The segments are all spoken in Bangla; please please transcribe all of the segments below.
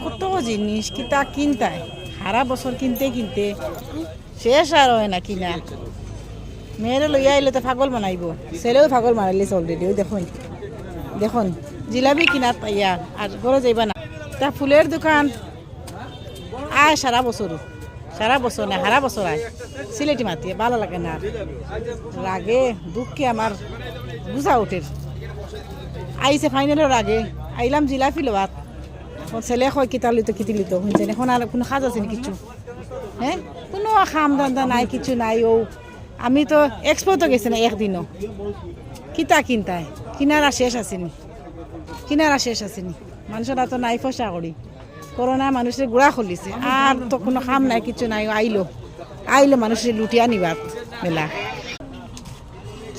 কত জিনিস কিতা কিনতায় সারা বছর কিনতে কিনতে শেষ আর হয় না কিনা। মেয়েরা লইয়া আইলে তো পাগল বানাইব, ছেলেও পাগল মারাইলিস অলরেডি। ওই দেখুন দেখুন জিলাপি কিনার পাইয়া আর ঘরে যাইবা না। তা ফুলের দোকান আয় সারা বছর না সারা বছর আয়। সিলেটি মাতিয়ে ভালো লাগে না, রাগে দুঃখে আমার বুঝা ওঠের। আইসে ফাইনালের আগে আইলাম জিলাপি লোয়াত, ছেলে কয় কিতা লিতো কিতি লিতো শুনছেন। এখন আর কোনো কাজ আছে কিছু? হ্যাঁ, কোনো খাম দান্দা নাই, কিছু নাই। ও আমি তো এক্সপোর্টও গেছি না একদিনও। কিতা কিনতায় কিনারা শেষ আসেনি, মানুষরা তো নাই ফসা করি। করোনা মানুষের গুড়া খুলিছে, আর তো কোনো কাম নাই, কিছু নাই। আইলো মানুষের লুটিয়া নিবাত মেলা।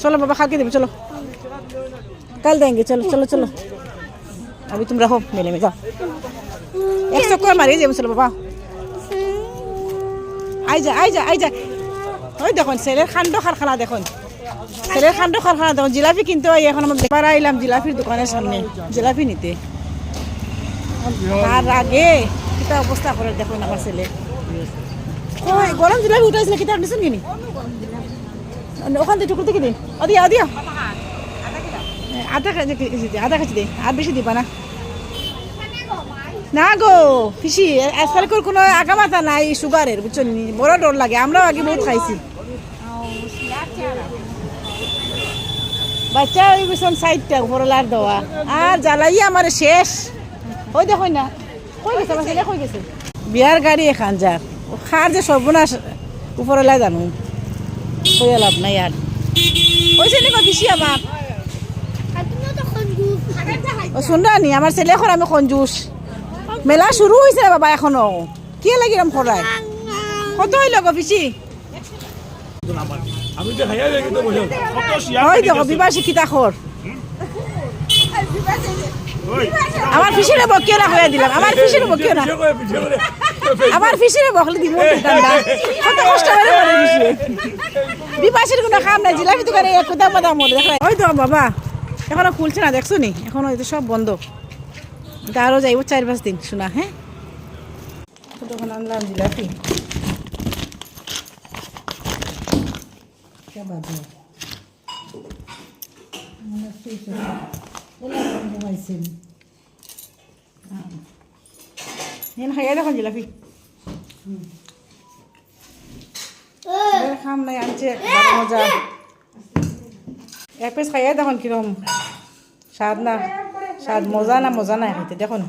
চলো বাবা খাকে দেবে, চলো কাল দেंगे। চলো अभी तुम रहो मेले में, जाओ एक चक्कर मारिए যাবো। চলো বাবা আই যা। ওই দেখুন ছেলের খান্ড কারখানা, দেখুন জিলাপি কিনতে হয়। এখন আমরা ব্যাপার আইলাম জিলাপির দোকানের সামনে জিলাপি নিতে। তার আগে কিতা অবস্থা করে দেখুন আমার ছেলে। গরম জিলাপি উঠাইছিল, কিতা নিছেন কিনি ওখান থেকে টুকরো থেকে দিন। দিয়া আধা কেজি দে, আর বেশি দিবা না গো পিসি। আজকাল কোনো আগামাথা নাই সুগারের, বুঝছেন, বড় ডর লাগে। আমরাও আগে বহুত খাইছি। বাচ্চা ওই বিছন সাইডটা উপরলার দেওয়া আর জ্বালাই আমার শেষ। ওই দেখো না কই গেছে আমার ছেলে, কই গেছে বিয়ার গাড়ি এখান যার ও খার যে সর্বনাশ উপরলাই জানো, কই লাভ নাই। আর ওইছে নি পিসি আমার ও শুনরানি আমার ছেলে এখন আমি কঞ্জুস। মেলা শুরু হয়েছে বাবা, এখনো কি লাগিলাম খরায় কত হইল গো পিসি। ওই দেখো বিবাসী কিতা খর আমার ফিসিরে বকিও না হয়ে দিলাম। আমার ফিসিরে বকলে দিব কত কষ্ট করে বলে দিছি। বিবাসীর কোনো কাম নাই, জিলাপি দোকানে একটু দাম মরে দেখা। ওই তো বাবা এখনো খুলছে না, দেখছো নি এখনো সব বন্ধ। আরও যাইব 4-5 দিন শোনা। হ্যাঁ, তখন আনলাম জিলাপি। খাইয়া দেখুন জিলাপি খাম নাই আনছে মজা। এক পিস খাইয়া দেখুন কিরকম স্বাদ, না স্বাদ, মজা না খাইতে দেখুন।